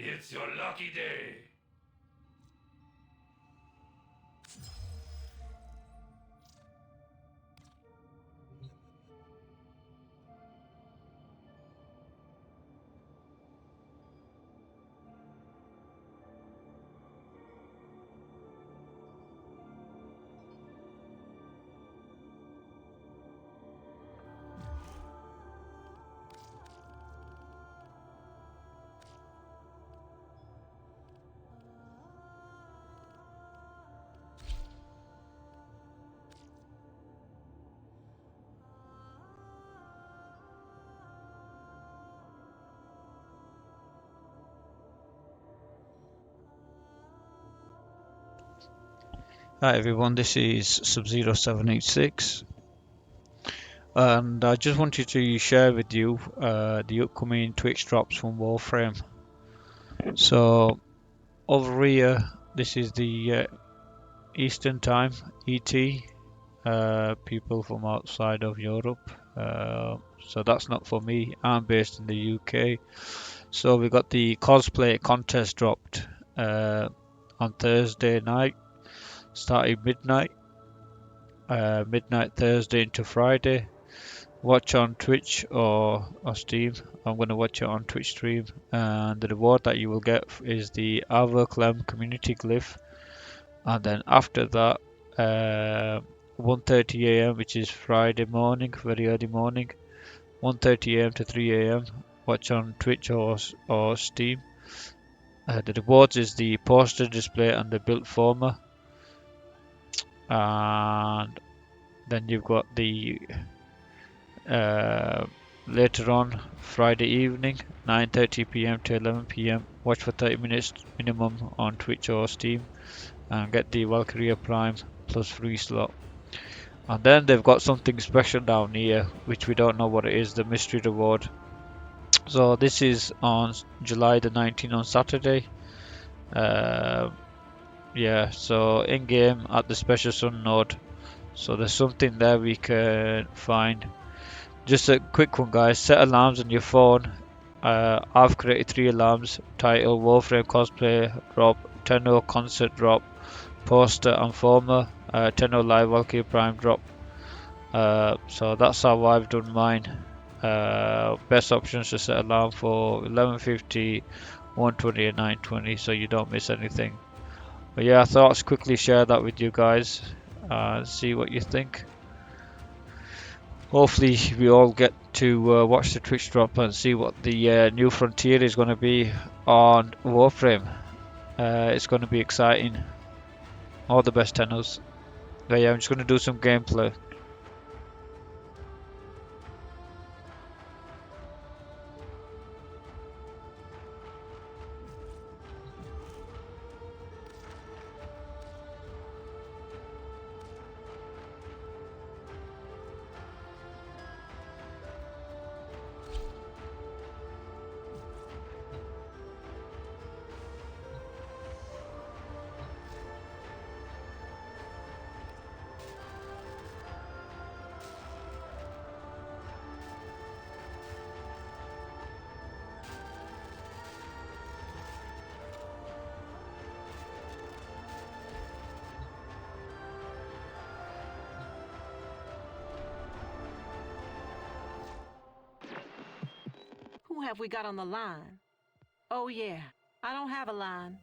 It's your lucky day. Hi everyone, this is Sub-Zero 786 and I just wanted to share with you the upcoming Twitch drops from Warframe. So over here, this is the Eastern Time, ET, people from outside of Europe. So that's not for me, I'm based in the UK. So we got the cosplay contest dropped on Thursday night, starting midnight Thursday into Friday. Watch on Twitch or Steam. I'm going to watch it on Twitch stream, and the reward that you will get is the Avoclem community glyph, and then after that, 1:30 a.m., which is Friday morning, very early morning, 1:30 a.m. to 3 a.m. Watch on Twitch or Steam. The rewards is the poster display and the built former, and then you've got the uh, later on Friday evening 9:30 p.m. to 11 p.m. Watch for 30 minutes minimum on Twitch or Steam and get the Valkyria Prime plus free slot. And then they've got something special down here which we don't know what it is, the mystery reward. So this is on July the 19th on Saturday. Uh, yeah, so in game at the special sun node. So there's something there we can find. Just a quick one, guys. Set alarms on your phone. I've created 3 alarms. Title: Warframe cosplay drop, Tenno concert drop, poster and former, Tenno live Valkyrie Prime drop. So that's how I've done mine. Best options to set alarm for 11:50, 1:20 and 9:20, so you don't miss anything. But yeah, I thought I'd quickly share that with you guys and see what you think. Hopefully we all get to watch the Twitch drop and see what the new frontier is going to be on Warframe. It's going to be exciting. All the best, Tennos. But yeah, I'm just going to do some gameplay. Who have we got on the line? Oh, yeah. I don't have a line.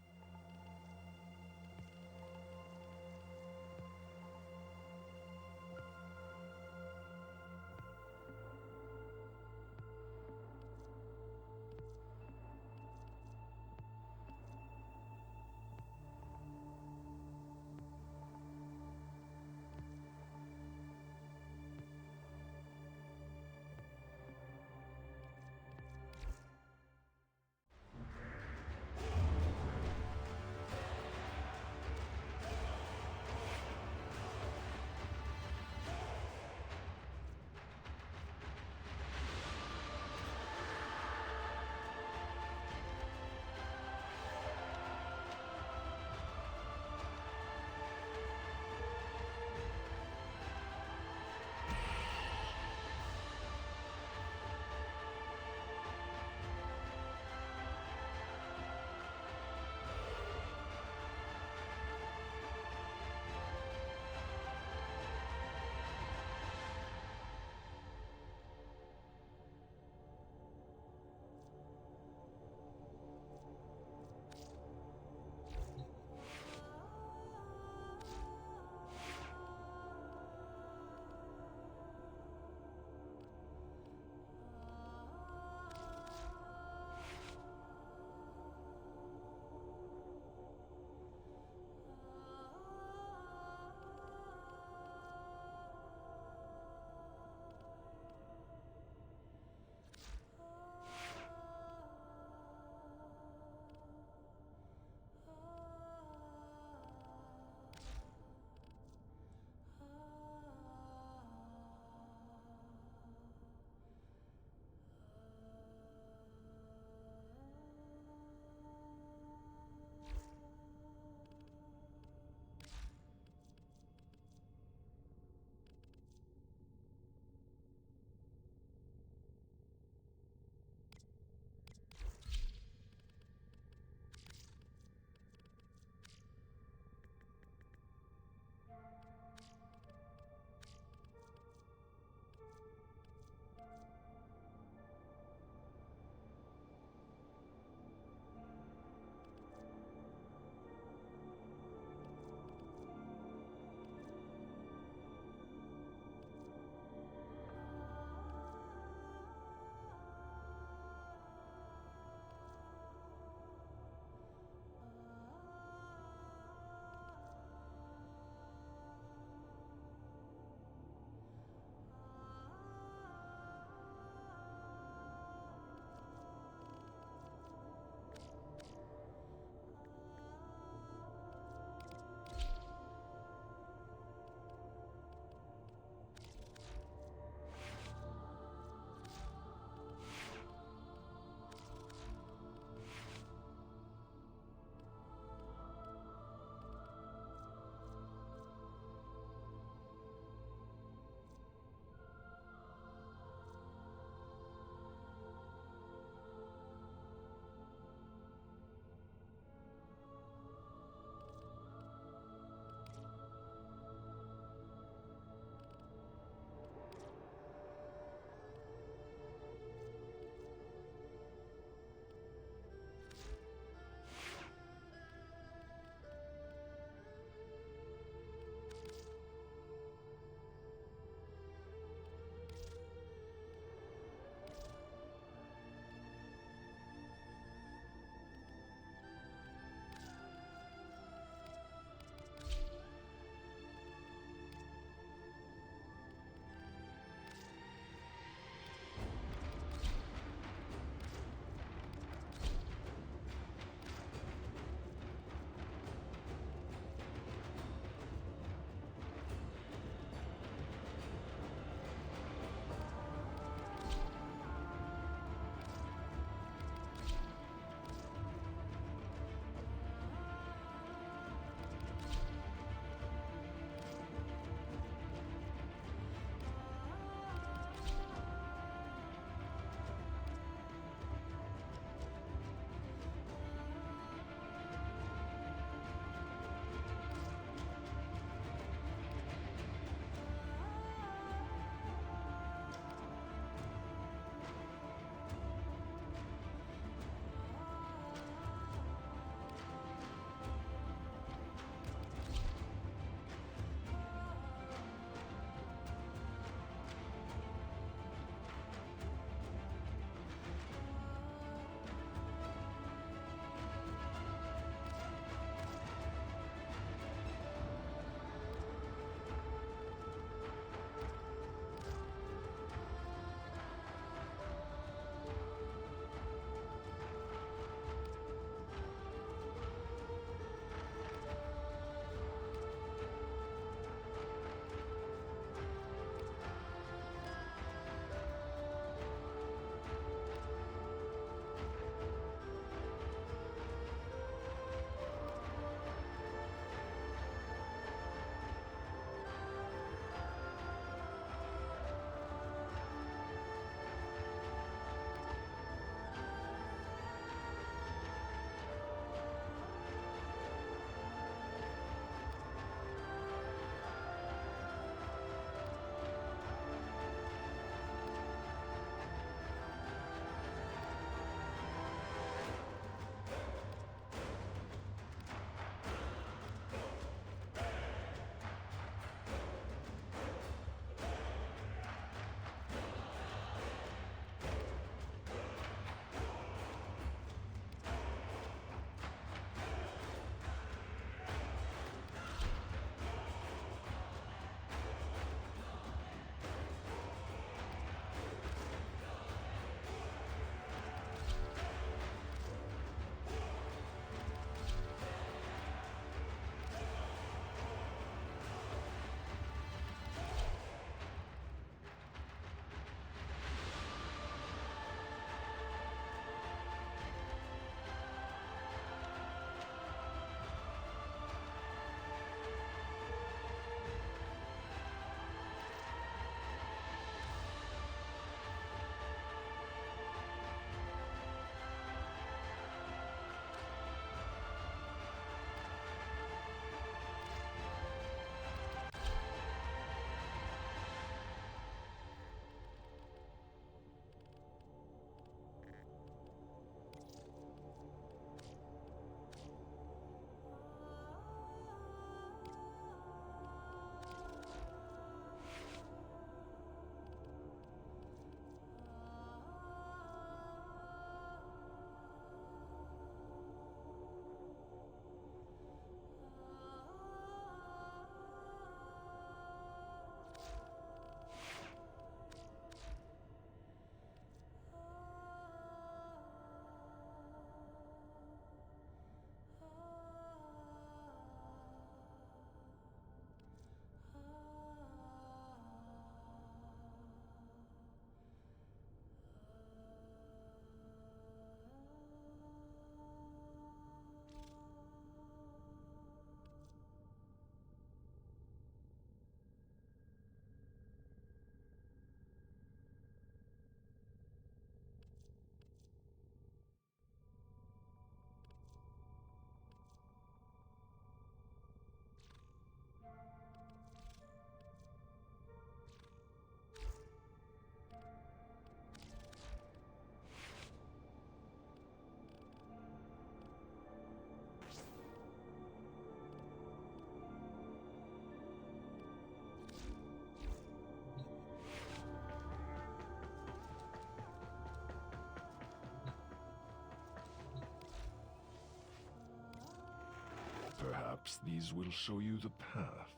Perhaps these will show you the path.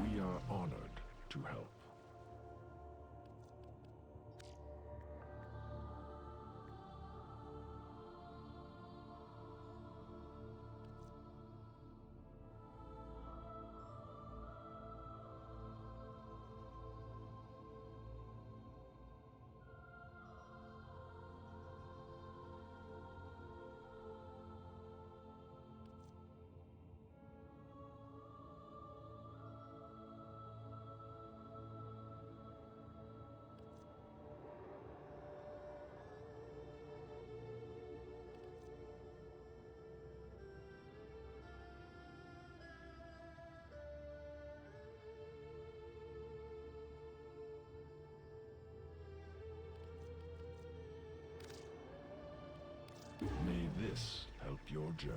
We are honored to help. May this help your journey.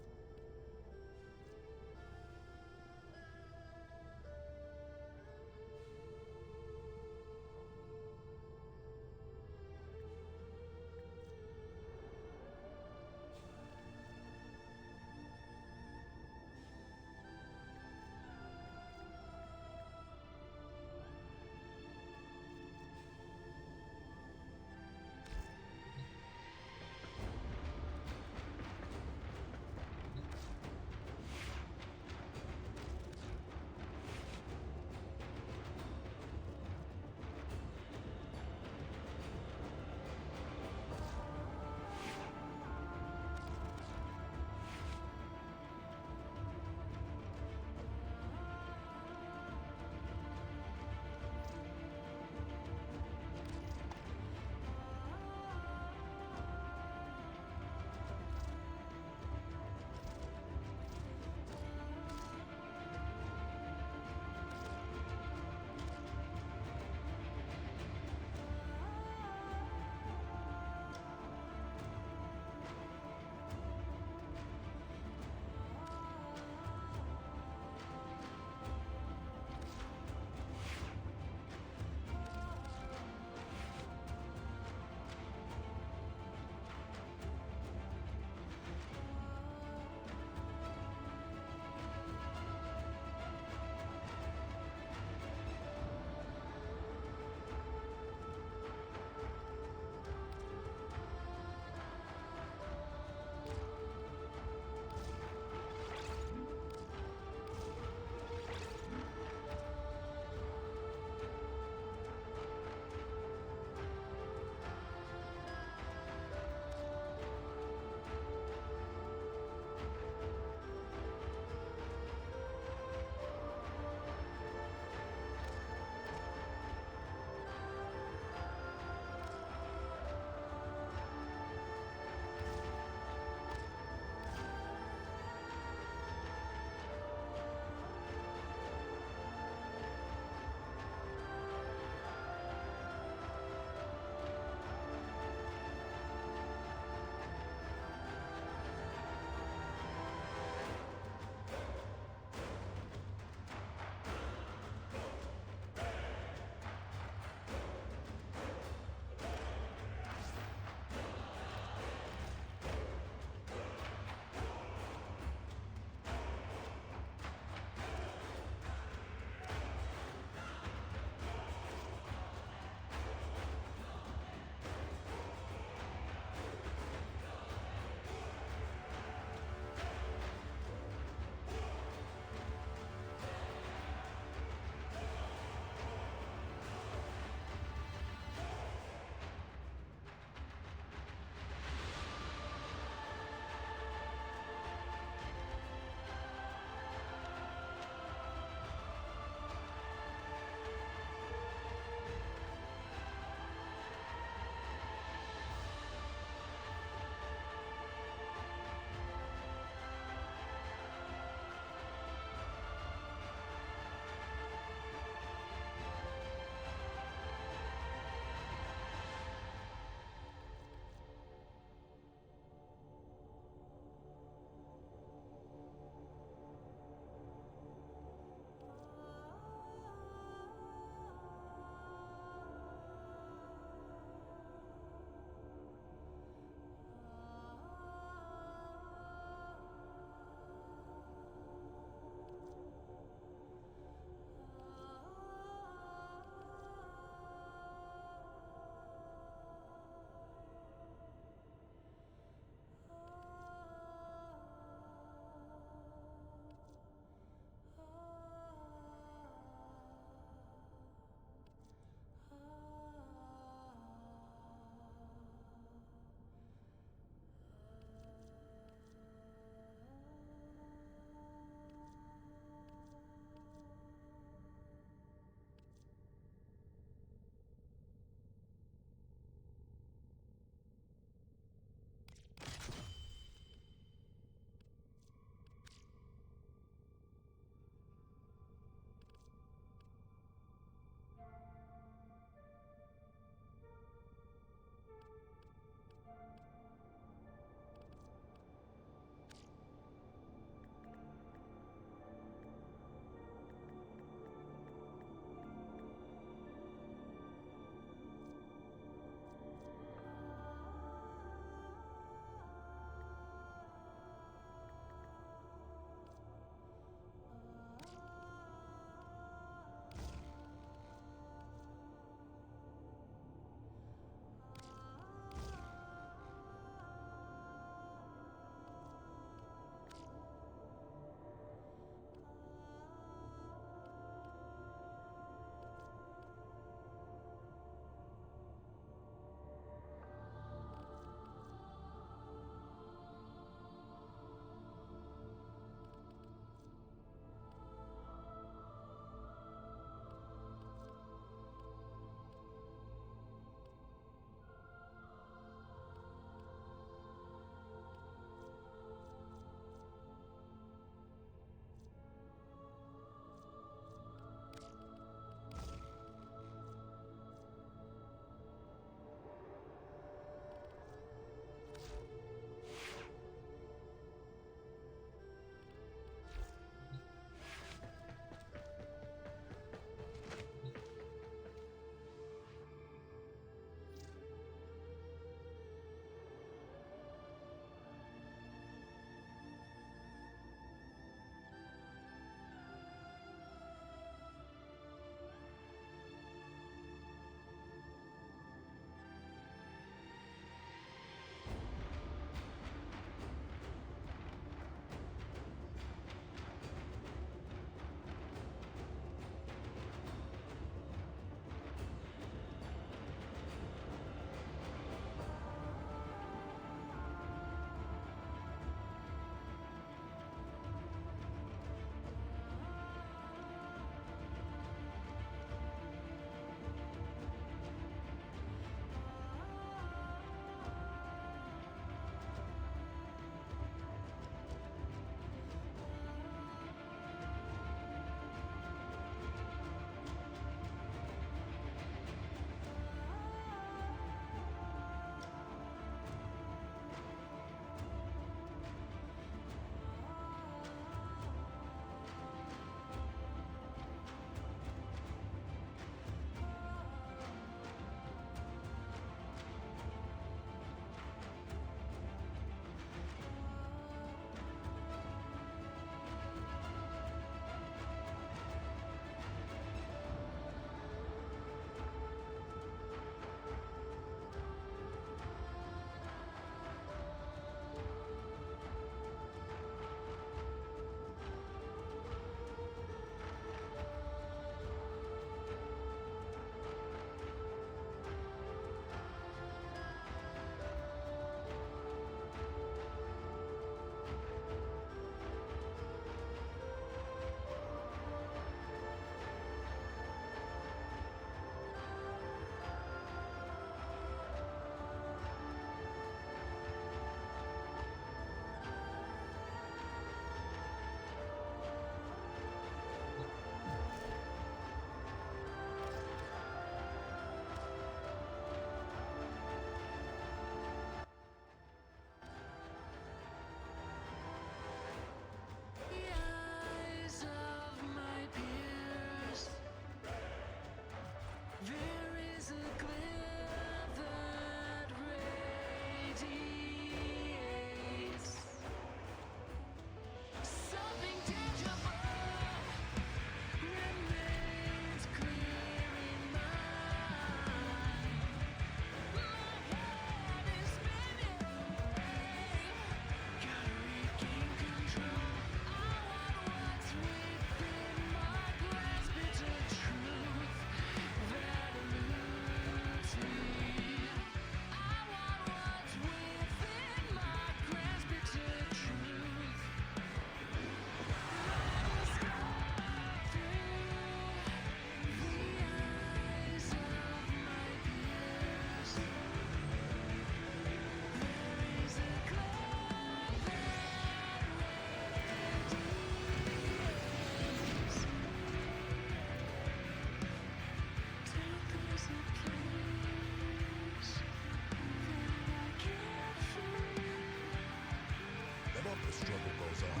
struggle goes on, and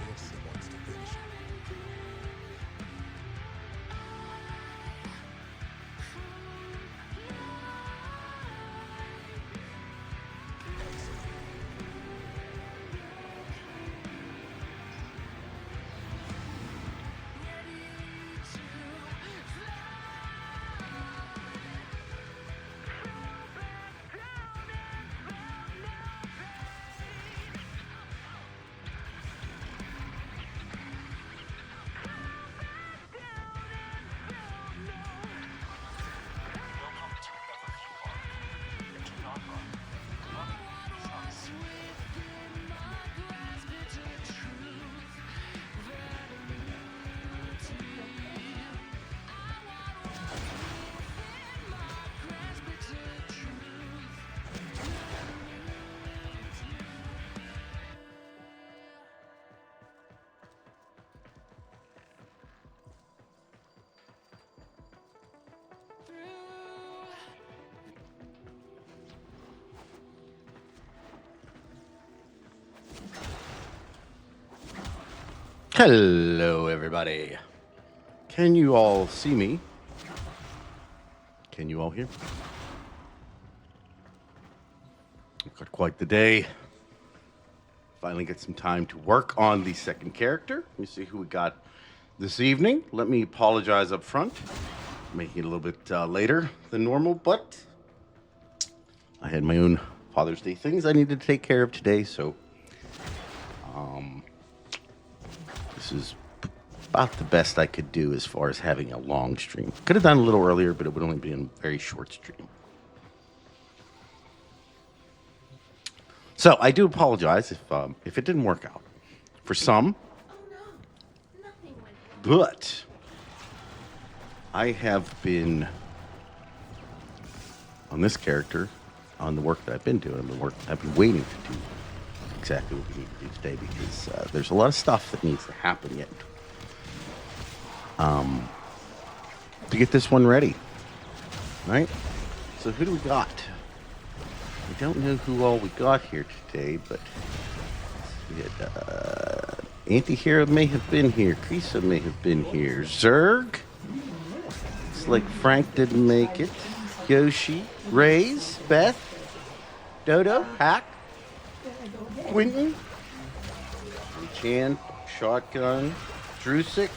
we'll be the ones to finish it. Hello, everybody. Can you all see me? Can you all hear me? We've got quite the day. Finally get some time to work on the second character. Let me see who we got this evening. Let me apologize up front. Making it a little bit later than normal, but I had my own Father's Day things I needed to take care of today, so this is about the best I could do as far as having a long stream. Could have done a little earlier, but it would only be a very short stream. So I do apologize if it didn't work out for some. Oh no, nothing went wrong. But I have been on this character, on the work that I've been doing, I've been waiting to do exactly what we need to do today because there's a lot of stuff that needs to happen yet to get this one ready. Right? So who do we got? I don't know who all we got here today, but we had Anti-Hero may have been here. Krisa may have been here. Zerg. Looks like Frank didn't make it. Yoshi, Raze, Beth, Dodo, Hack, Quentin, Chan, Shotgun, Drusik,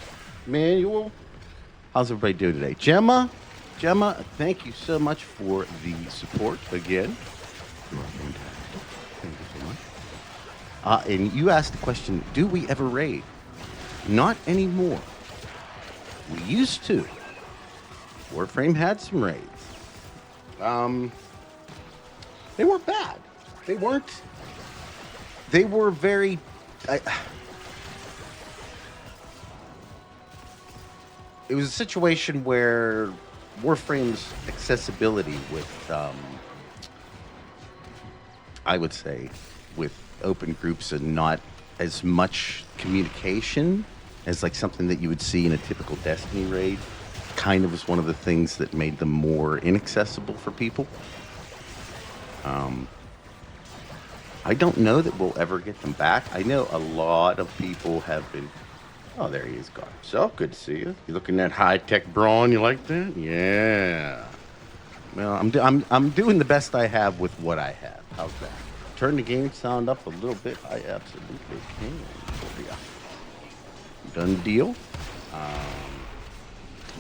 Manuel. How's everybody doing today? Gemma, thank you so much for the support again. You are fantastic. Thank you so much. And you asked the question, do we ever raid? Not anymore. We used to. Warframe had some raids. They weren't bad. They were very... it was a situation where Warframe's accessibility with, I would say, with open groups and not as much communication as like something that you would see in a typical Destiny raid, kind of was one of the things that made them more inaccessible for people. I don't know that we'll ever get them back. I know a lot of people have been... Oh, there he is, God himself. Good to see you. You looking at high-tech brawn? You like that? Yeah. Well, I'm doing the best I have with what I have. How's that? Turn the game sound up a little bit. I absolutely can. Yeah. Done deal.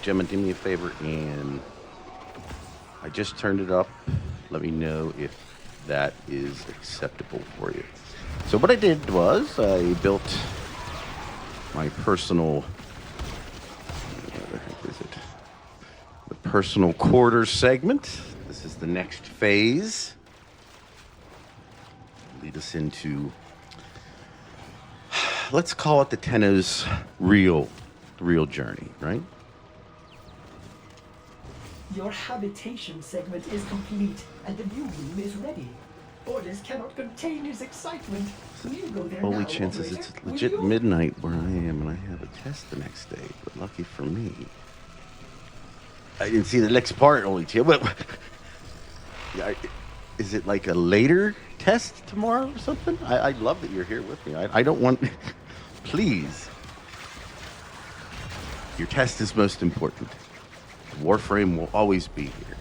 Gemma, do me a favor, and I just turned it up. Let me know if that is acceptable for you. So what I did was I built my personal, where the heck is it? The personal quarters segment. This is the next phase. Lead us into, let's call it the Tenno's real journey, right? Your habitation segment is complete, and the new room is ready. Orders cannot contain his excitement. Will you go there Holy now, chances operator? it's Will legit you? midnight where I am, and I have a test the next day. But lucky for me, I didn't see the next part. Only two, but yeah, is it like a later test tomorrow or something? I love that you're here with me. I don't want... Please. Your test is most important. Warframe will always be here.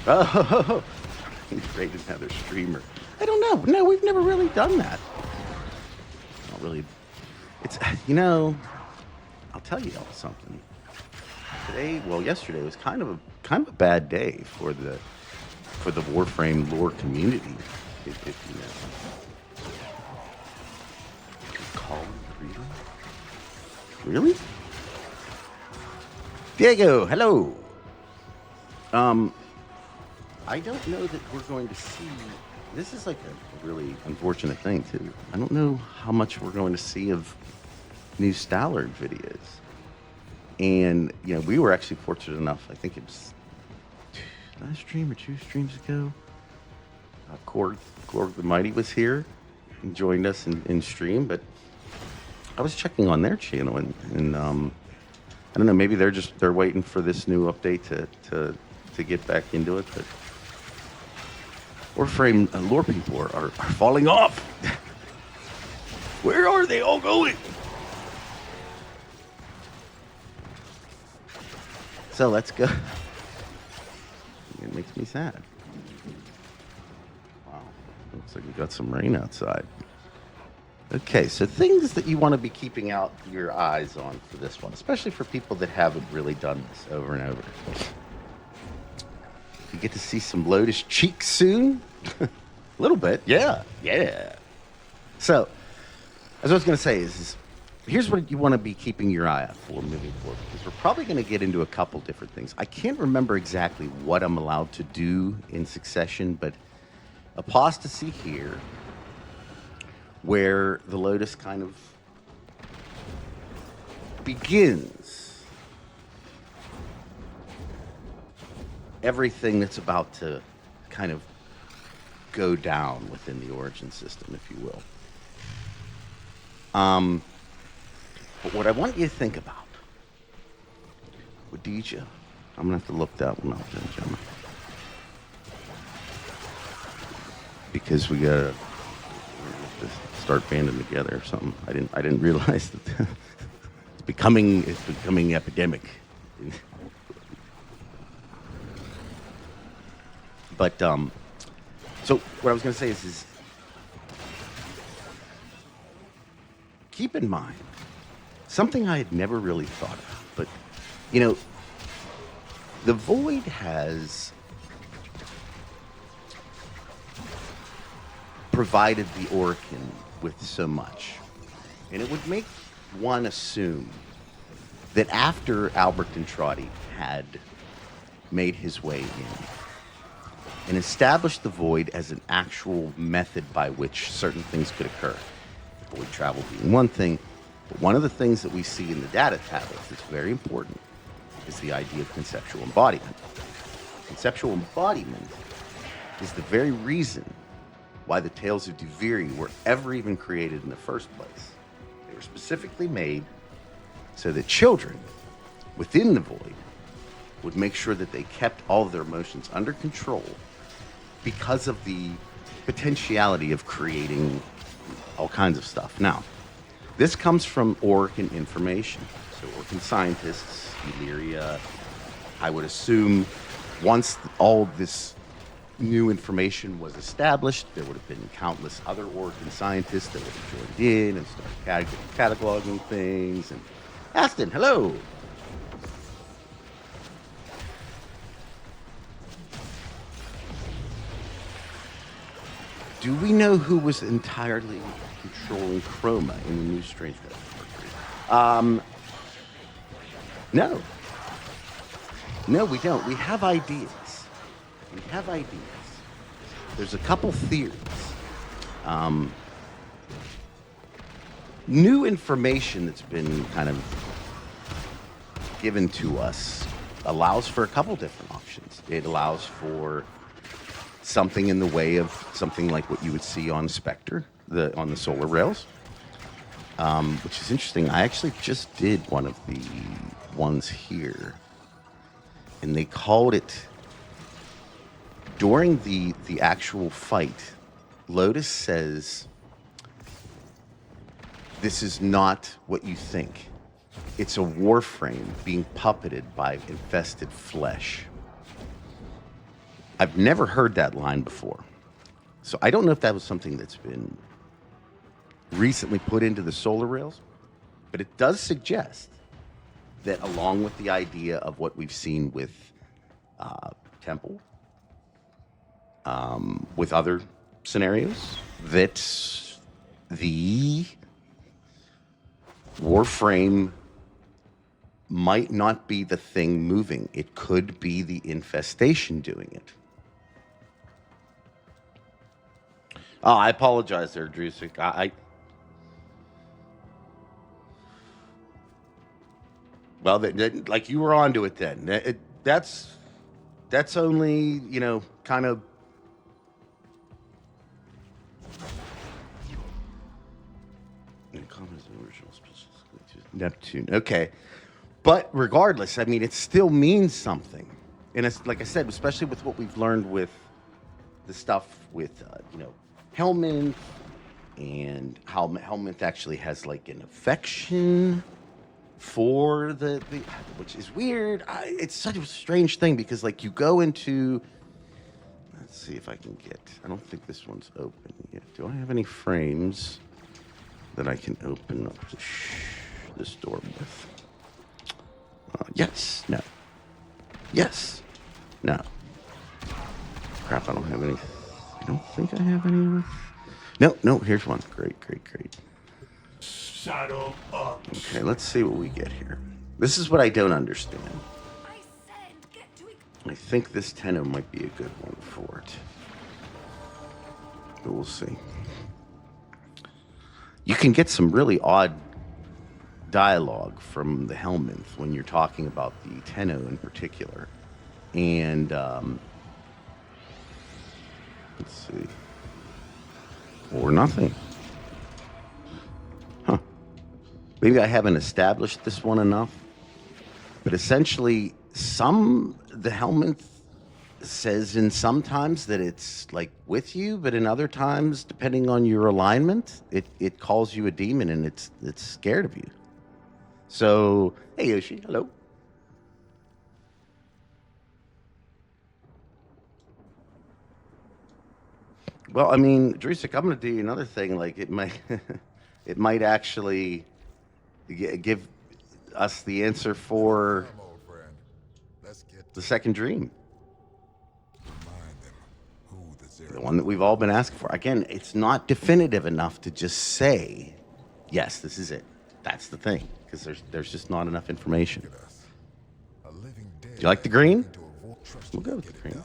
Oh, he's rated another streamer. I don't know. No, we've never really done that. Not really. It's, you know, I'll tell you all something. Today, well, yesterday was kind of a bad day for the Warframe lore community, if you know. Call freedom? Really? Diego, hello. I don't know that we're going to see. This is like a really unfortunate thing too. I don't know how much we're going to see of new Stallard videos. And you know, we were actually fortunate enough. I think it was last stream or 2 streams ago. Korg the Mighty was here and joined us in stream. But I was checking on their channel, and I don't know. Maybe they're waiting for this new update to get back into it. But Warframe lore people are falling off. Where are they all going? So let's go. It makes me sad. Wow. Looks like we got some rain outside. Okay, so things that you want to be keeping out your eyes on for this one, especially for people that haven't really done this over and over. You get to see some Lotus cheeks soon. A little bit, yeah. So, as I was going to say is here's what you want to be keeping your eye out for moving forward, because we're probably going to get into a couple different things. I can't remember exactly what I'm allowed to do in succession, but apostasy here, where the Lotus kind of begins everything that's about to kind of go down within the origin system, if you will. But what I want you to think about, Wadija, I'm gonna have to look that one up then, Gemma, because we gotta start banding together or something. I didn't realize that it's becoming epidemic. But so what I was going to say is keep in mind something I had never really thought about. But you know, the Void has provided the Orokin with so much, and it would make one assume that after Albert Dentrati had made his way in and established the Void as an actual method by which certain things could occur, Void travel being one thing, but one of the things that we see in the data tablets that's very important is the idea of conceptual embodiment. Conceptual embodiment is the very reason why the Tales of Duviri were ever even created in the first place. They were specifically made so that children within the Void would make sure that they kept all of their emotions under control because of the potentiality of creating all kinds of stuff. Now, this comes from Orokin information. So Orokin scientists, Illyria, I would assume once all this new information was established, there would have been countless other Orokin scientists that would have joined in and started cataloging things. And Aston, hello. Do we know who was entirely controlling Chroma in the new Strange World? No. No, we don't. We have ideas. There's a couple theories. New information that's been kind of given to us allows for a couple different options. It allows for something in the way of something like what you would see on Spectre, on the solar rails, which is interesting. I actually just did one of the ones here. and they called it during the actual fight. Lotus says, "This is not what you think. It's a Warframe being puppeted by infested flesh." I've never heard that line before. So I don't know if that was something that's been recently put into the solar rails, but it does suggest that along with the idea of what we've seen with Temple, with other scenarios, that the Warframe might not be the thing moving. It could be the infestation doing it. Oh, I apologize there, Drusik. Well, like you were onto it then. That's only, kind of. Neptune. Okay. But regardless, I mean, it still means something. And it's, like I said, especially with what we've learned with the stuff with, Helminth, and how Helminth actually has, like, an affection for the which is weird. It's such a strange thing because, like, you go into... Let's see if I can get... I don't think this one's open yet. Do I have any frames that I can open up this door with? Yes. No. Yes. No. Crap, I don't have any. I don't think I have any. No, here's one. Great. Saddle up. Okay, let's see what we get here. This is what I don't understand. I said, get to it. I think this Tenno might be a good one for it. But we'll see. You can get some really odd dialogue from the Helminth when you're talking about the Tenno in particular. And let's see. Or nothing. Huh. Maybe I haven't established this one enough. But essentially, the Helminth says in sometimes that it's like with you, but in other times, depending on your alignment, it calls you a demon and it's scared of you. So, hey Yoshi, hello. Well, I mean, Drusik, I'm going to do you another thing. Like, it might actually give us the answer for the second dream. The one that we've all been asking for. Again, it's not definitive enough to just say, yes, this is it. That's the thing. Because there's just not enough information. Do you like the green? We'll go with the green.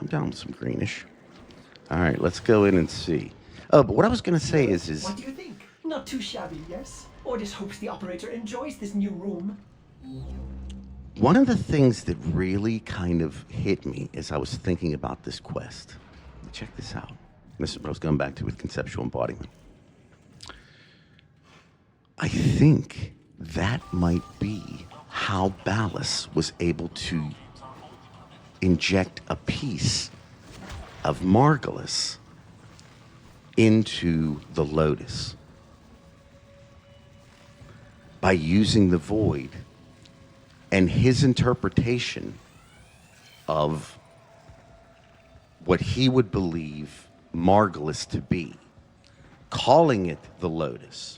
I'm down with some greenish. All right, let's go in and see. Oh, but what I was going to say is... What do you think? Not too shabby, yes? Ordis hopes the operator enjoys this new room. One of the things that really kind of hit me as I was thinking about this quest... Check this out. This is what I was going back to with conceptual embodiment. I think that might be how Ballas was able to inject a piece of Margulis into the Lotus by using the void and his interpretation of what he would believe Margulis to be, calling it the Lotus.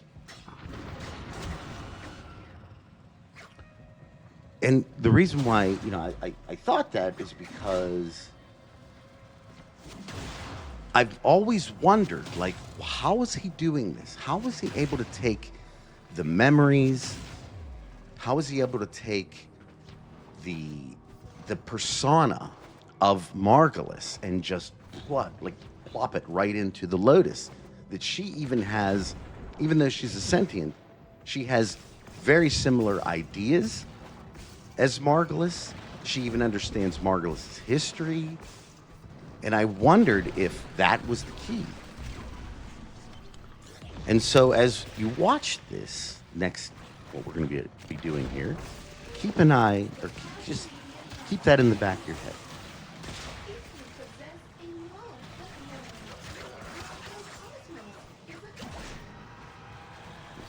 And the reason why, I thought that is because I've always wondered, like, how is he doing this? How is he able to take the memories? How is he able to take the persona of Margulis and just plop it right into the Lotus? That she even has, even though she's a sentient, she has very similar ideas as Margulis. She even understands Margulis' history. And I wondered if that was the key. And so as you watch this next what we're going to be doing here. Keep an eye, or just keep that in the back of your head.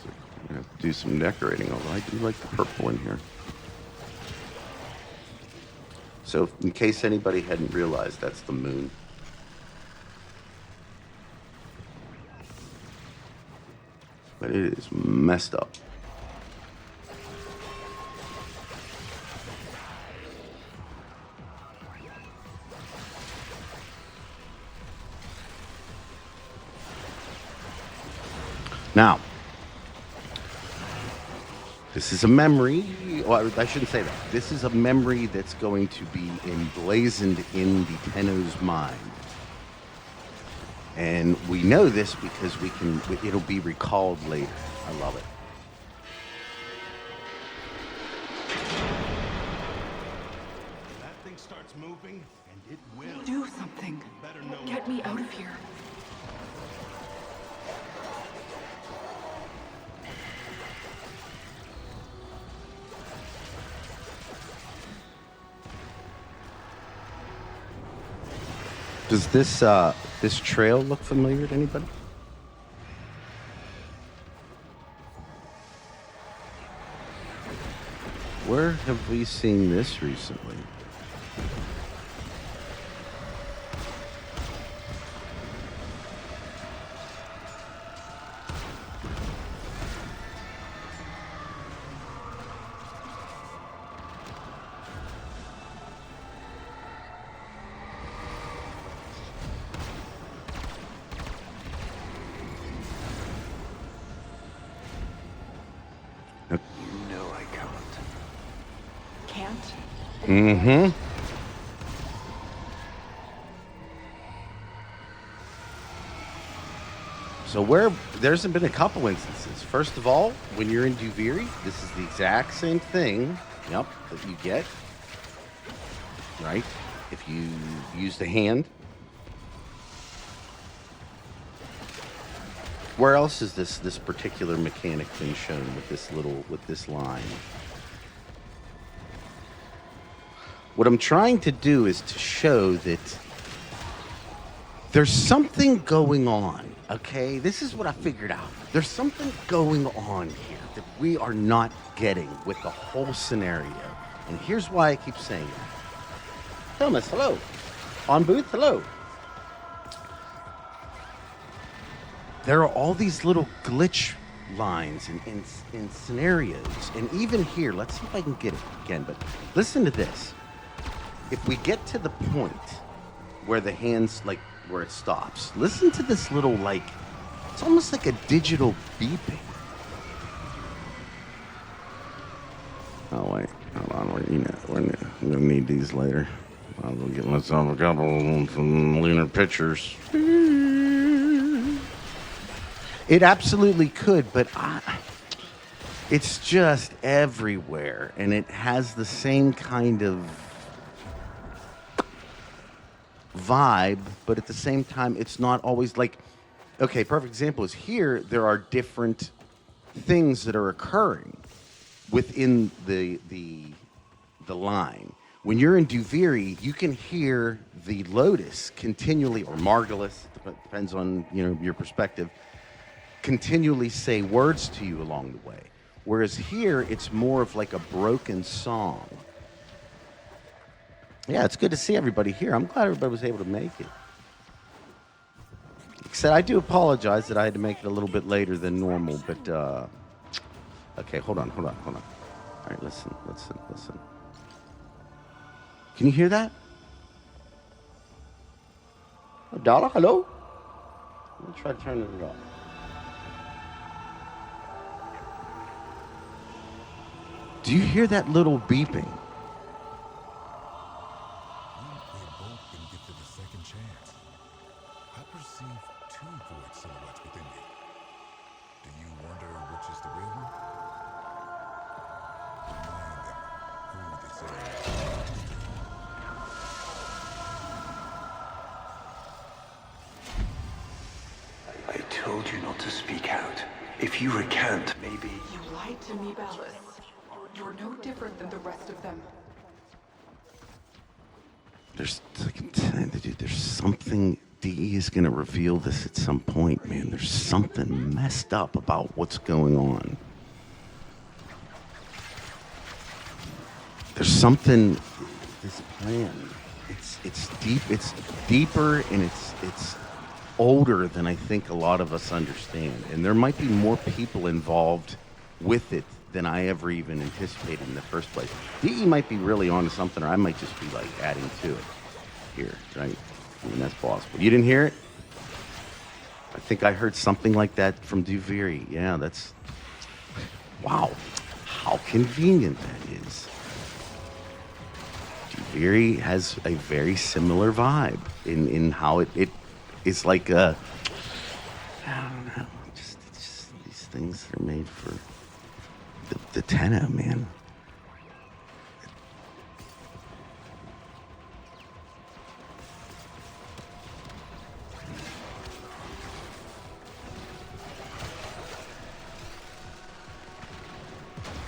I'm going to have to do some decorating, although I do like the purple in here. So in case anybody hadn't realized, that's the moon. But it is messed up. Now, this is a memory, well, I shouldn't say that. This is a memory that's going to be emblazoned in the Tenno's mind. And we know this because it'll be recalled later. I love it. That thing starts moving, and it will. Do something. Better know. Get me out of here. Does this trail look familiar to anybody? Where have we seen this recently? Can't? Mm-hmm. So there's been a couple instances. First of all, when you're in Duviri, this is the exact same thing, that you get, right? If you use the hand. Where else is this particular mechanic been shown with this line? What I'm trying to do is to show that there's something going on, okay? This is what I figured out. There's something going on here that we are not getting with the whole scenario. And here's why I keep saying it. Thomas, hello. On booth, hello. There are all these little glitch lines in scenarios. And even here, let's see if I can get it again, but listen to this. If we get to the point where the hands, where it stops, listen to this little, it's almost like a digital beeping. Oh, wait. Hold on. We're going to need these later. I'll go get myself a couple from lunar pictures. It absolutely could, but it's just everywhere. And it has the same kind of vibe, but at the same time, it's not always okay, perfect example is here, there are different things that are occurring within the line. When you're in Duviri, you can hear the Lotus continually, or Margulis, depends on your perspective, continually say words to you along the way. Whereas here, it's more of like a broken song. Yeah, it's good to see everybody here. I'm glad everybody was able to make it. Except I do apologize that I had to make it a little bit later than normal, but, okay, hold on. All right, listen. Can you hear that? Dala, hello? Let me try to turn it off. Do you hear that little beeping? I told you not to speak out. If you recant, maybe... You lied to me, Ballas. You're no different than the rest of them. Dude, there's something. DE is going to reveal this at some point, man. There's something messed up about what's going on. There's something. This plan. It's deep. It's deeper, and it's older than I think a lot of us understand. And there might be more people involved with it than I ever even anticipated in the first place. DE might be really onto something, or I might just be like adding to it here, right? I mean, that's possible. You didn't hear it? I think I heard something like that from Duviri. Yeah, that's... Wow. How convenient that is. Duviri has a very similar vibe in how it is like a... I don't know. It's just these things that are made for the Tenno, man.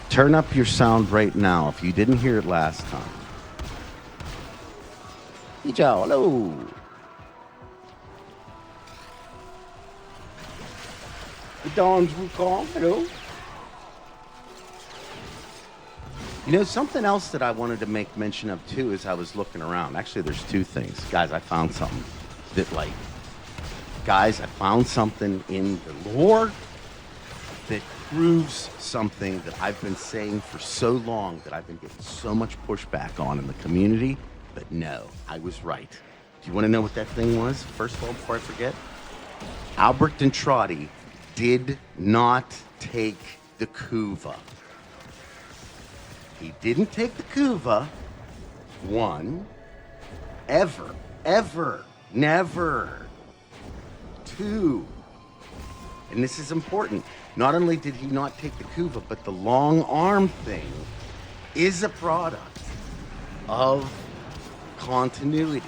Turn up your sound right now if you didn't hear it last time. Hello. The Dawn's Wukong, hello. You know, something else that I wanted to make mention of too as I was looking around. Actually, there's two things. Guys, I found something that I found something in the lore that proves something that I've been saying for so long that I've been getting so much pushback on in the community. But no, I was right. Do you want to know what that thing was? First of all, before I forget, Albrecht and Trotty did not take the Kuva. He didn't take the Kuva. One. Ever. Never. Two. And this is important. Not only did he not take the Kuva, but the long arm thing is a product of continuity.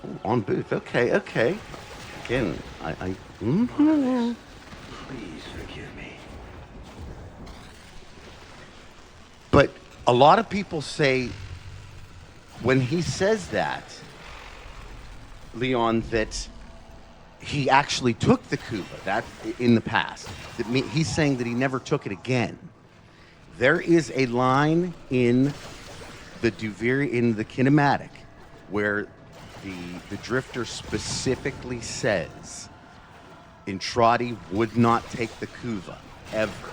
Oh, on booth. Okay. Again, Please forgive me. But a lot of people say when he says that, Leon, that he actually took the Kuva that in the past. He's saying that he never took it again. There is a line in the Duviri, in the kinematic, where the Drifter specifically says Intrati would not take the Kuva, ever.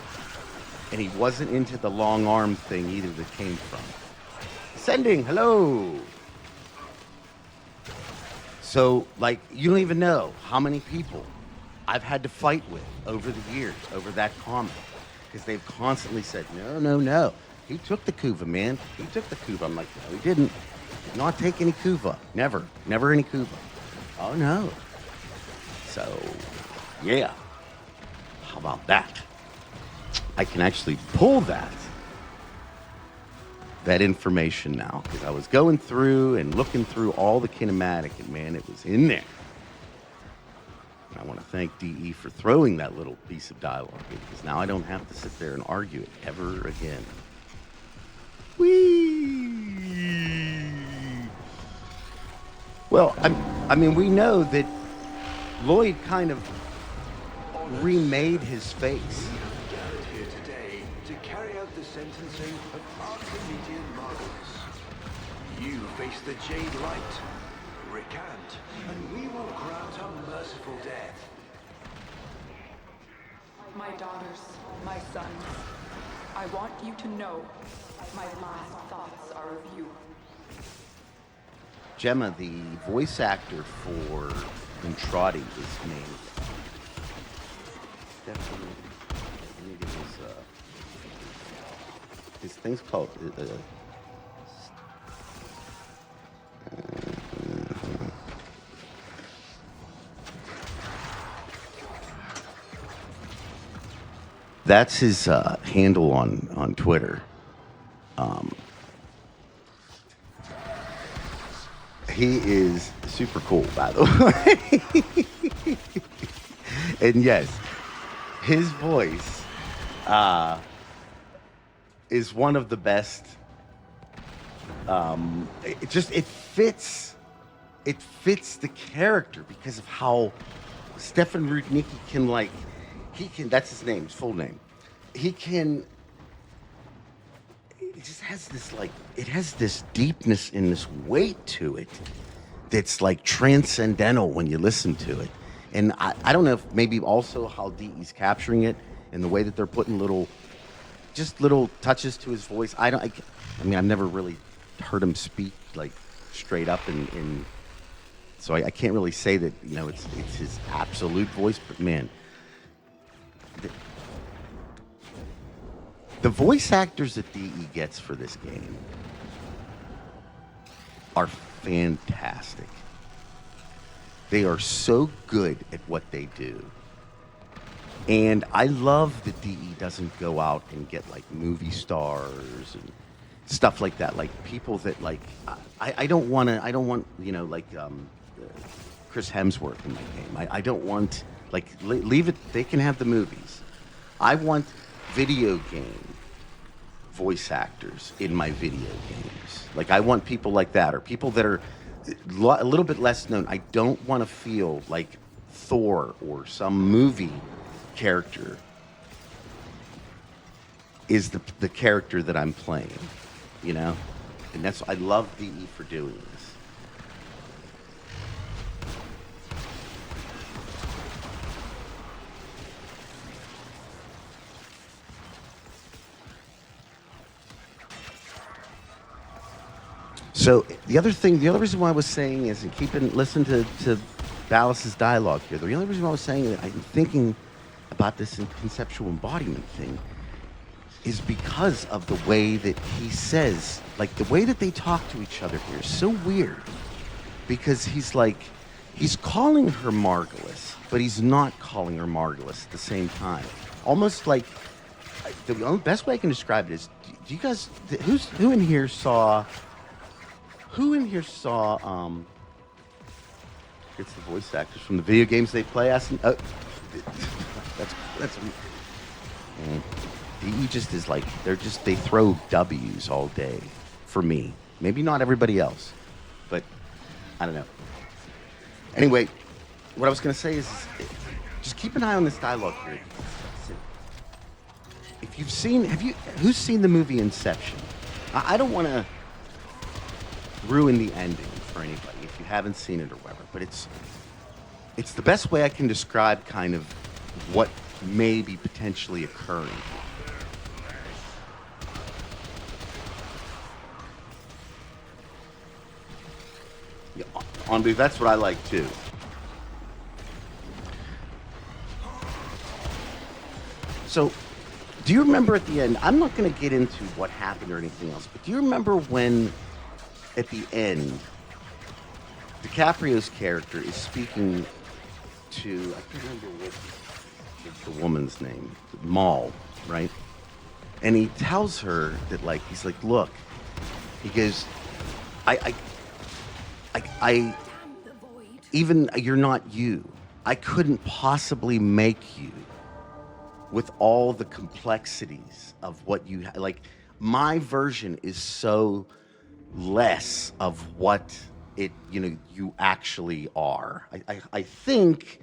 And he wasn't into the long arm thing either that came from. Sending, hello. So, you don't even know how many people I've had to fight with over the years, over that comment. Because they've constantly said, no. He took the Kuva, man. He took the Kuva. I'm like, no, he didn't. Did not take any Kuva. Never any Kuva. Oh, no. So, yeah. How about that? I can actually pull that information now, because I was going through and looking through all the kinematic, and man, it was in there. And I want to thank DE for throwing that little piece of dialogue in, because now I don't have to sit there and argue it ever again. Whee! Well, I mean, we know that Lloyd kind of remade his face. Gathered here today to carry out the sentencing of Archimedean Marvelous. You face the Jade Light. Recant, and we will grant a merciful death. My daughters, my sons, I want you to know my last thoughts are of you. Gemma, the voice actor for Intrati, is named. Definitely. Let me get his thing's called. That's his handle on Twitter. He is super cool, by the way. And yes, his voice is one of the best. It fits. It fits the character because of how Stefan Rudnicki can that's his name, his full name. He can. It just has this it has this deepness and this weight to it that's like transcendental when you listen to it. And I don't know if maybe also how DE's capturing it and the way that they're putting little touches to his voice. I mean, I've never really heard him speak like straight up and so I can't really say that, it's his absolute voice, but man, the voice actors that DE gets for this game are fantastic. They are so good at what they do. And I love that DE doesn't go out and get like movie stars and stuff like that. Like people that I don't want Chris Hemsworth in my game. I don't want, leave it, they can have the movies. I want video game voice actors in my video games. Like I want people like that, or people that are a little bit less known. I don't want to feel like Thor or some movie character is the character that I'm playing, And that's, I love DE for doing this. So the other reason why I was saying is, and listen to Dallas's dialogue here. The only reason why I was saying that I'm thinking about this in conceptual embodiment thing is because of the way that he says, the way that they talk to each other here is so weird. Because he's calling her Margulis, but he's not calling her Margulis at the same time. Almost like, the only best way I can describe it is, do you guys, who in here saw it's the voice actors from the video games they play. That's DE just is they throw W's all day for me. Maybe not everybody else, but I don't know. Anyway, what I was going to say is just keep an eye on this dialogue here. If you've seen, who's seen the movie Inception? I don't want to ruin the ending for anybody if you haven't seen it or whatever, but it's the best way I can describe kind of what may be potentially occurring. Yeah, that's what I like too. So, do you remember at the end, I'm not going to get into what happened or anything else, but do you remember when at the end, DiCaprio's character is speaking to, I can't remember what the woman's name, Maul, right? And he tells her that, he's like, look, he goes, I even, you're not you. I couldn't possibly make you with all the complexities of what you, my version is so less of what it you actually are. I think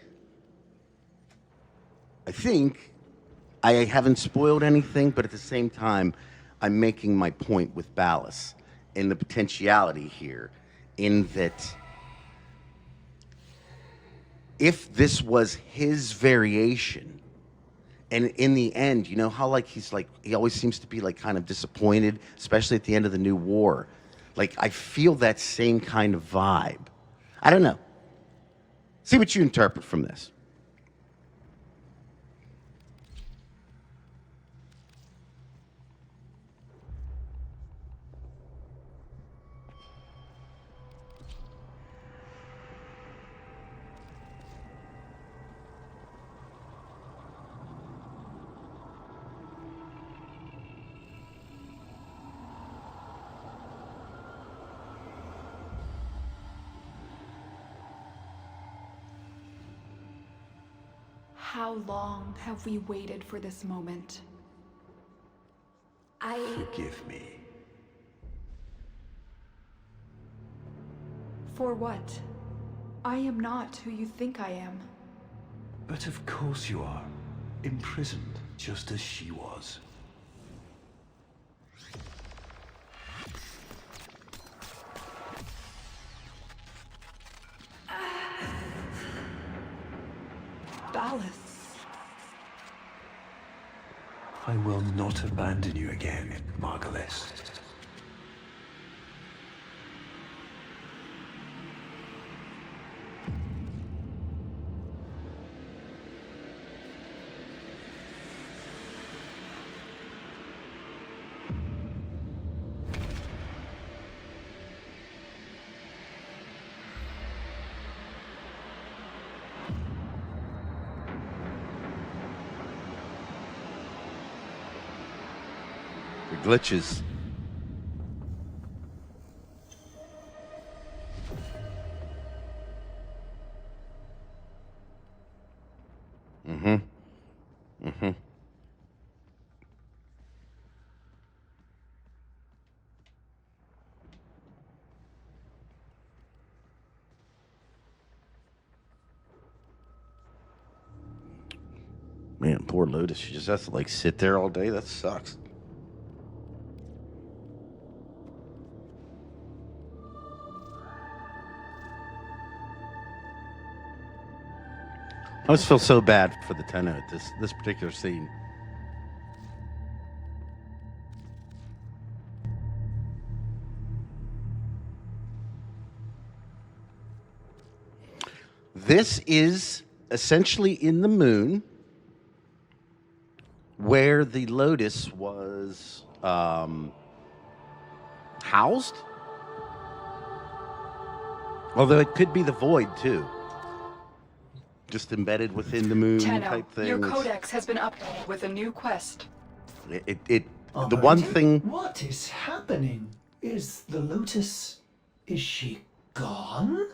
I haven't spoiled anything, but at the same time I'm making my point with Ballas and the potentiality here, in that if this was his variation, and in the end, how he always seems to be kind of disappointed, especially at the end of the New War. I feel that same kind of vibe. I don't know. See what you interpret from this. How long have we waited for this moment? Forgive me. For what? I am not who you think I am. But of course you are. Imprisoned, just as she was. Dallas. I will not abandon you again, Margulis. The glitches. Man, poor Lotus. She just has to like sit there all day. That sucks. I just feel so bad for the Tenno at this particular scene. This is essentially in the moon where the Lotus was housed. Although it could be the void too. Just embedded within the moon Tenno, type thing. your codex has been updated with a new quest. The one thing. What is happening? Is the Lotus... is she gone?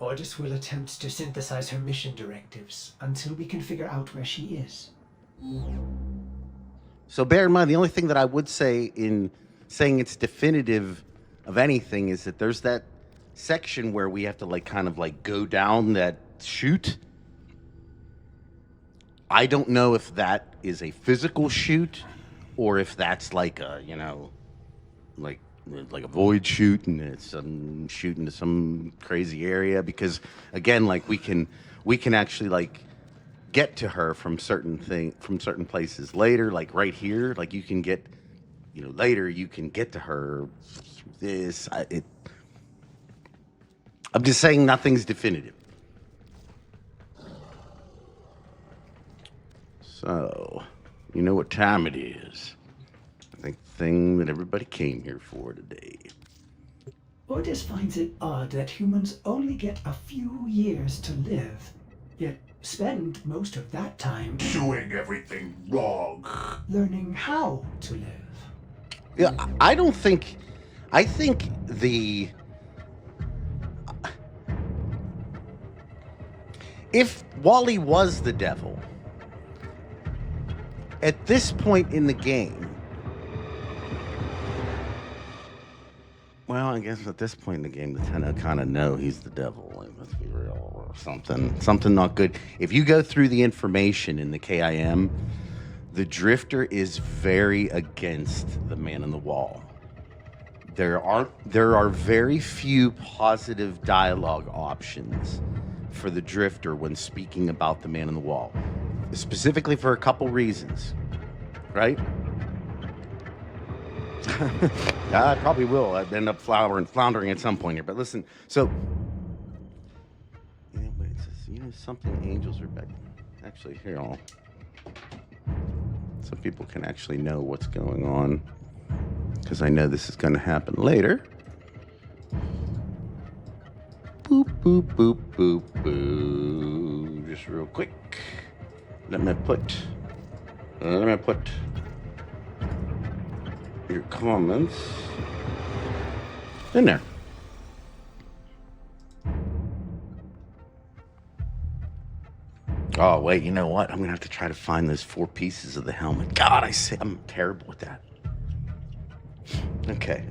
Ordis will attempt to synthesize her mission directives until we can figure out where she is. So bear in mind, the only thing that I would say in saying it's definitive of anything is that there's that section where we have to like kind of like go down that chute. I don't know if that is a physical chute or if that's like a, you know, like a void chute and it's some shoot into some crazy area, because again, like we can actually like get to her from certain places later, like right here, like you can get, you know, later you can get to her through this. I'm just saying nothing's definitive. So, you know what time it is. I think the thing that everybody came here for today. Ordis finds it odd that humans only get a few years to live, yet spend most of that time Doing everything wrong. learning how to live. Yeah, I think if Wally was the devil, at this point in the game, well, I guess at this point in the game, the Tenno kind of know he's the devil. Like, let's be real, or something not good. If you go through the information in the KIM, the Drifter is very against the Man in the Wall. There are very few positive dialogue options for the Drifter when speaking about the Man in the Wall, specifically for a couple reasons, right? I probably will. I'd end up floundering at some point here. But listen, so yeah, but it says, you know, something angels are back. Actually, here, so people can actually know what's going on, because I know this is going to happen later. Boop, boop, boop, boop, boop. Just real quick. Let me put your comments in there. Oh, wait, you know what? I'm going to have to try to find those 4 pieces of the helmet. God, I'm terrible at that.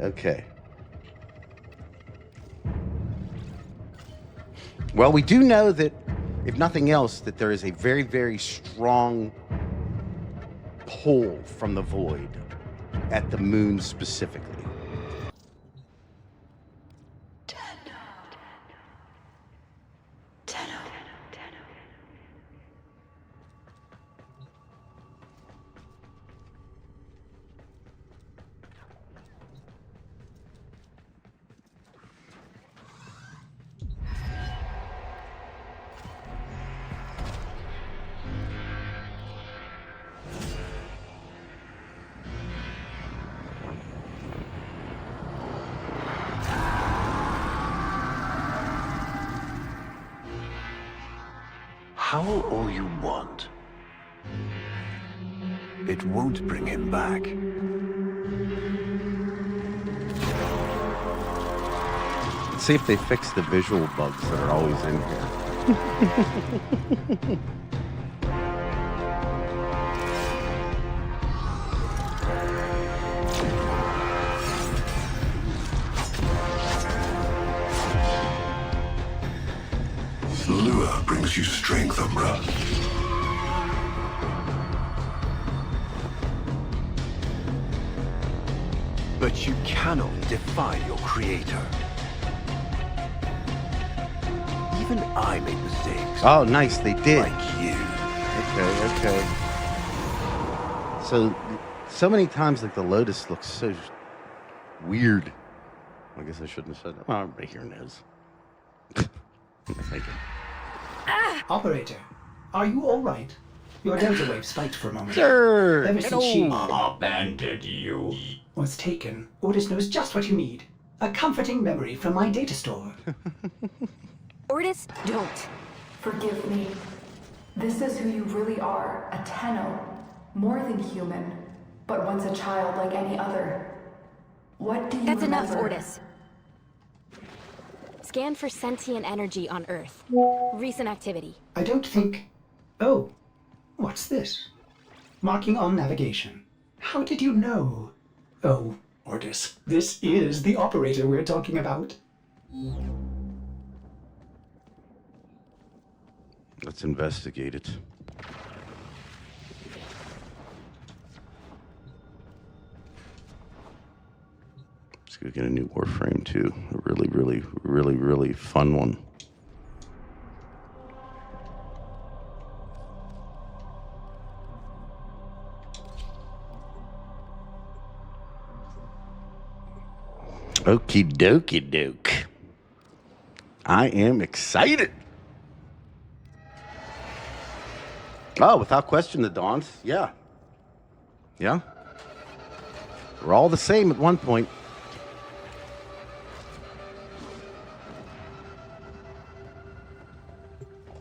Okay. Well, we do know that, if nothing else, that there is a very, very strong pull from the void at the moon specifically. Howl all you want. It won't bring him back. Let's see if they fix the visual bugs that are always in here. Lure brings you strength, Umbra. But you cannot defy your creator. Even I make mistakes. Oh, nice, they did. Like you. Okay. So many times, like, the Lotus looks so weird. I guess I shouldn't have said that. Well, everybody here knows. Operator, are you all right? Your delta wave spiked for a moment. Sir! Ever since she Abandoned you. was taken, Ordis knows just what you need. A comforting memory from my data store. Ordis, don't. Forgive me. This is who you really are, a Tenno. More than human, but once a child like any other. What do you That's remember? enough, Ordis. Scan for sentient energy on Earth. Recent activity. I don't think... Oh, what's this? Marking on navigation. How did you know? Oh, Ordis, this is the operator we're talking about. Let's investigate it. Let's go get a new Warframe too. A really fun one. Okie dokie doke. I am excited. Oh, without question, the Dawns. Yeah. We're all the same at one point.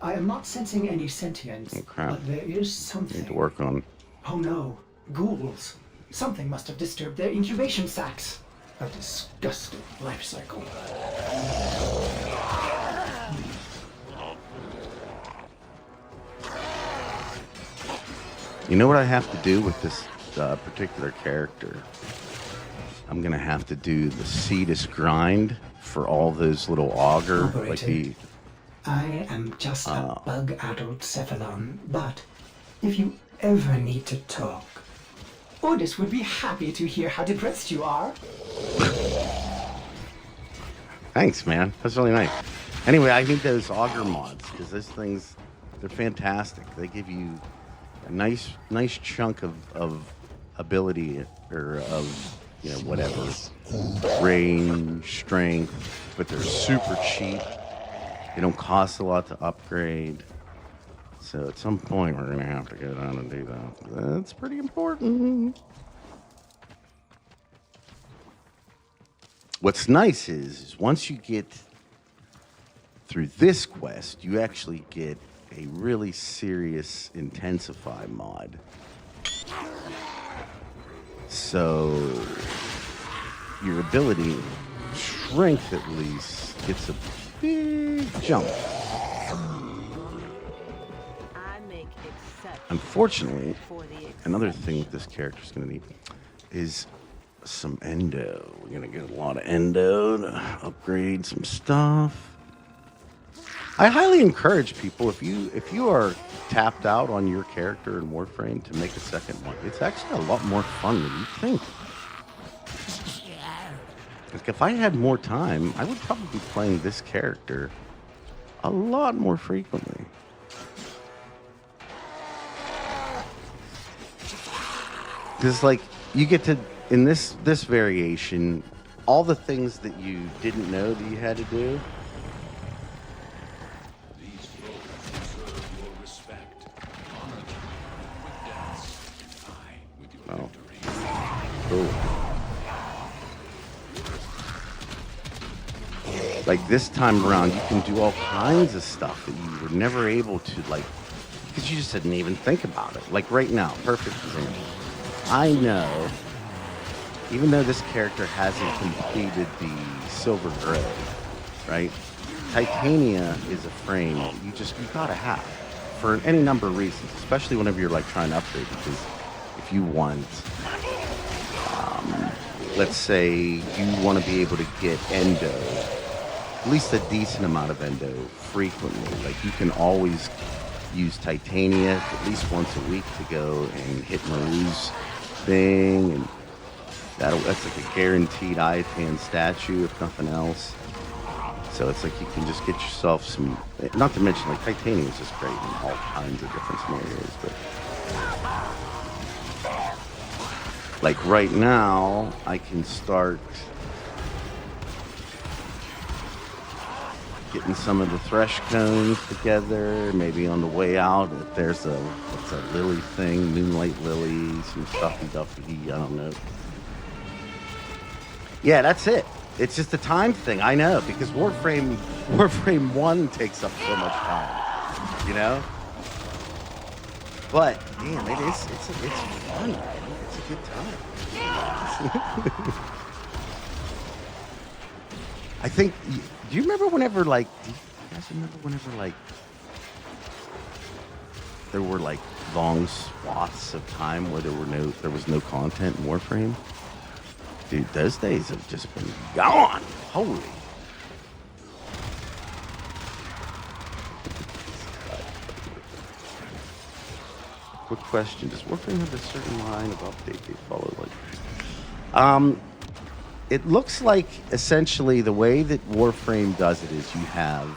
I am not sensing any sentience, Oh, crap. but there is something. Need to work on. Oh no, ghouls. Something must have disturbed their incubation sacs. A disgusting life cycle. You know what I have to do with this particular character? I'm gonna have to do the Cetus grind for all those little auger, Operator. like the. I am just a bug-addled Cephalon, but if you ever need to talk, Ordis would be happy to hear how depressed you are. Thanks, man. That's really nice. Anyway, I need those auger mods because those things, they're fantastic. They give you a nice chunk of ability or of, you know, whatever, range, strength, but they're super cheap. They don't cost a lot to upgrade. So at some point, we're going to have to go down and do that. That's pretty important. What's nice is once you get through this quest, you actually get a really serious intensify mod. So your ability, strength at least, gets a big jump. I unfortunately, For the another thing that this character is going to need is some endo. We're going to get a lot of endo to upgrade some stuff. I highly encourage people, if you are tapped out on your character in Warframe, to make a second one. It's actually a lot more fun than you think. Like, if I had more time, I would probably be playing this character a lot more frequently. Because, like, you get to, in this variation, all the things that you didn't know that you had to do. These foes deserve your respect. Honor them with deaths. Die with your Oh. victory. Cool. Like, this time around, you can do all kinds of stuff that you were never able to, like, because you just didn't even think about it. Like, right now, perfect example. I know, even though this character hasn't completed the Silver Grove, right? Titania is a frame you gotta have for any number of reasons, especially whenever you're like trying to upgrade. Because if you want, let's say you want to be able to get endo, at least a decent amount of endo frequently. Like, you can always use Titania at least once a week to go and hit Maru's thing, and that's like a guaranteed Iatan statue, if nothing else. So it's like you can just get yourself some, not to mention, like, Titania is just great in all kinds of different scenarios, but like right now I can start getting some of the thresh cones together. Maybe on the way out, if there's a lily thing, moonlight lily, some stuffy duffy, I don't know. Yeah, that's it. It's just a time thing. I know, because Warframe 1 takes up so much time, you know. But damn, it's fun, man. It's a good time. I think. Do you remember whenever, like, do you guys remember whenever, like, there were, like, long swaths of time where there was no content in Warframe? Dude, those days have just been gone. Holy. Quick question: does Warframe have a certain line of update they follow? Like, it looks like essentially the way that Warframe does it is you have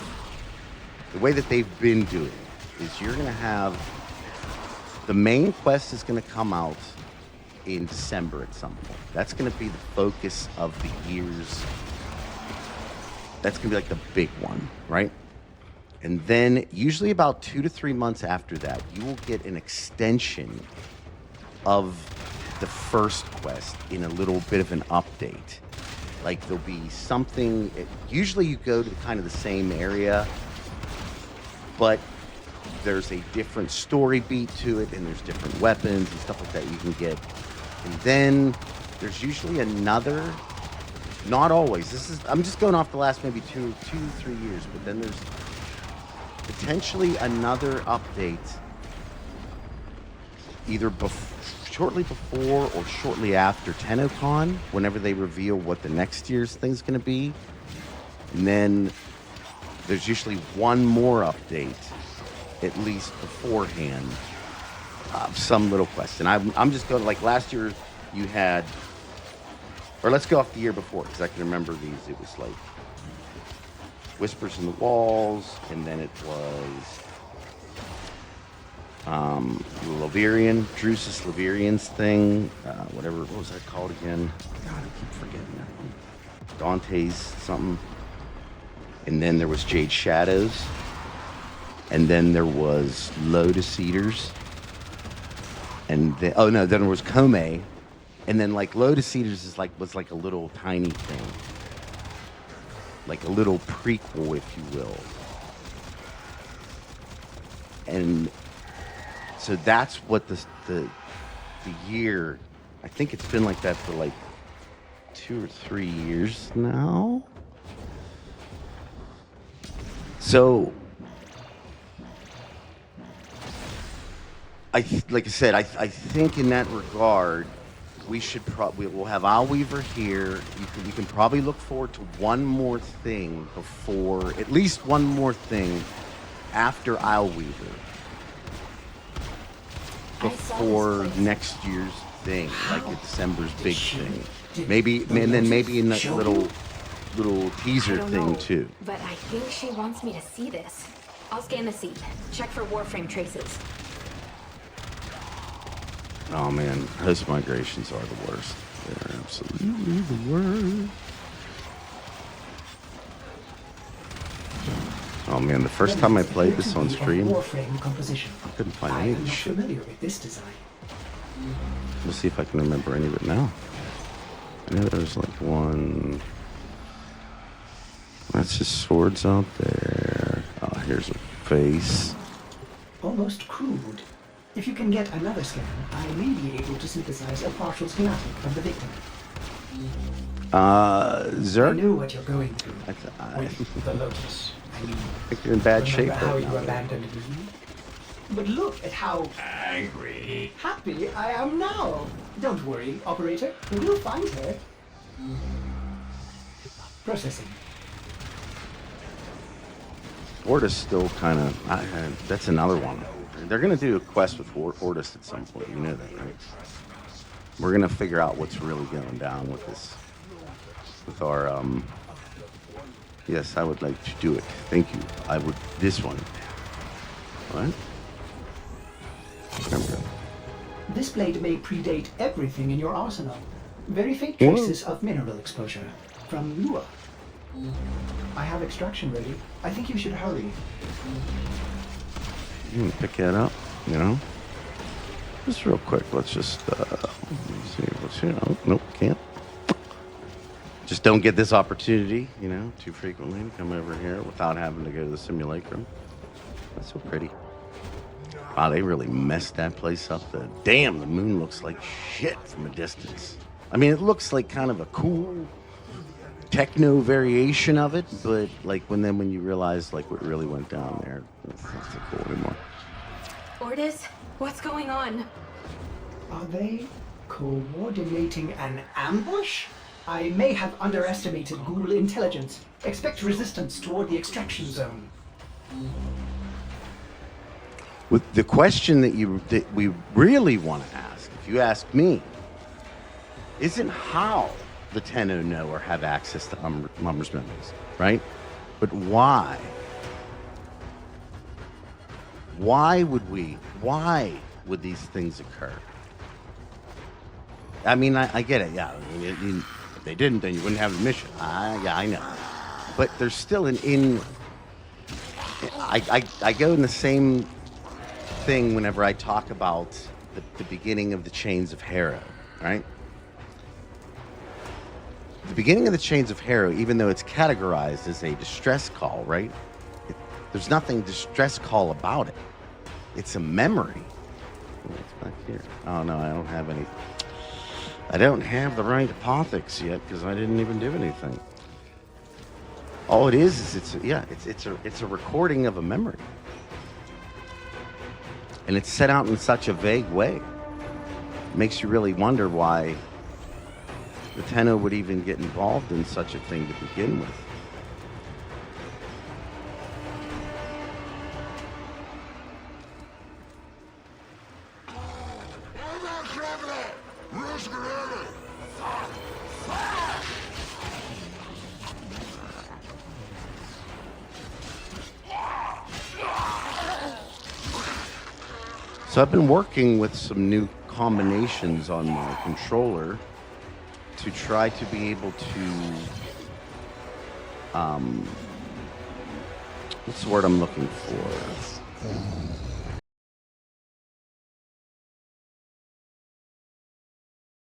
the way that they've been doing it is you're gonna have the main quest is gonna come out in December at some point. That's gonna be the focus of the year's. That's gonna be like the big one, right? And then usually about 2 to 3 months after that, you will get an extension of the first quest in a little bit of an update. Like, there'll be something, usually you go to kind of the same area, but there's a different story beat to it, and there's different weapons and stuff like that you can get. And then there's usually another, not always, I'm just going off the last maybe 2 to 3 years, but then there's potentially another update either shortly before or shortly after TennoCon, whenever they reveal what the next year's thing's going to be. And then there's usually one more update, at least beforehand, some little quest. And I'm just going, like, last year you had, or let's go off the year before, because I can remember these. It was like Whispers in the Walls, and then it was Laverian, Drusus Laverian's thing, what was that called again? God, I keep forgetting that one. Dante's something. And then there was Jade Shadows. And then there was Lotus Eaters. And then, then there was Kome. And then, like, Lotus Eaters was like a little tiny thing. Like a little prequel, if you will. And so that's what the year, I think it's been like that for like 2 or 3 years now. So like I said, I think in that regard, we should we'll have Owlweaver here. We can probably look forward to one more thing before, at least one more thing after Owlweaver, before next year's thing, like December's big thing. Maybe, and then maybe in that little teaser thing too. But I think she wants me to see this. I'll scan the seat. Check for Warframe traces. Oh man, host migrations are the worst. They're absolutely the worst. Oh man, the first time I played this on stream, Warframe composition. I couldn't find I any am of this not shit. familiar with this design. Let's see if I can remember any of it now. I know there's like one. That's just swords out there. Oh, here's a face. Almost crude. If you can get another scan, I may be able to synthesize a partial schematic of the victim. I Zerg? know what you're going through I with the Lotus. I mean, think you're in bad shape remember how right you now. abandoned me? But look at how Angry. happy I am now. Don't worry, operator. We'll find her. Processing. Ortis still kind of. That's another one. They're gonna do a quest with Ortis at some point. You know that, right? We're gonna figure out what's really going down with this. With our Yes, I would like to do it. Thank you. I would. This one. What? Remember. This blade may predate everything in your arsenal. Very faint traces of mineral exposure from Lua. I have extraction ready. I think you should hurry. Pick that up, you know? Just real quick, let's just, let me see what's here. Oh, nope, can't. Just don't get this opportunity, you know, too frequently to come over here without having to go to the simulacrum. That's so pretty. Wow, they really messed that place up. Damn, the moon looks like shit from a distance. I mean, it looks like kind of a cool techno variation of it, but like when you realize like what really went down there, it's not so cool anymore. Ordis, what's going on? Are they coordinating an ambush? I may have underestimated ghoul intelligence. Expect resistance toward the extraction zone. With the question that we really want to ask, if you ask me, isn't how the Tenno know or have access to Mummer's memories, right? But why? Why would these things occur? I mean, I get it, yeah. I mean, if they didn't, then you wouldn't have the mission. Yeah, I know. But there's still I go in the same thing whenever I talk about the beginning of the Chains of Harrow, right? The beginning of the Chains of Harrow, even though it's categorized as a distress call, right? There's nothing distress call about it. It's a memory. What's back here? Oh no, I don't have any. I don't have the right apothecs yet because I didn't even do anything. All it is it's a recording of a memory, and it's set out in such a vague way. It makes you really wonder why the Tenno would even get involved in such a thing to begin with. So I've been working with some new combinations on my controller to try to be able to, what's the word I'm looking for?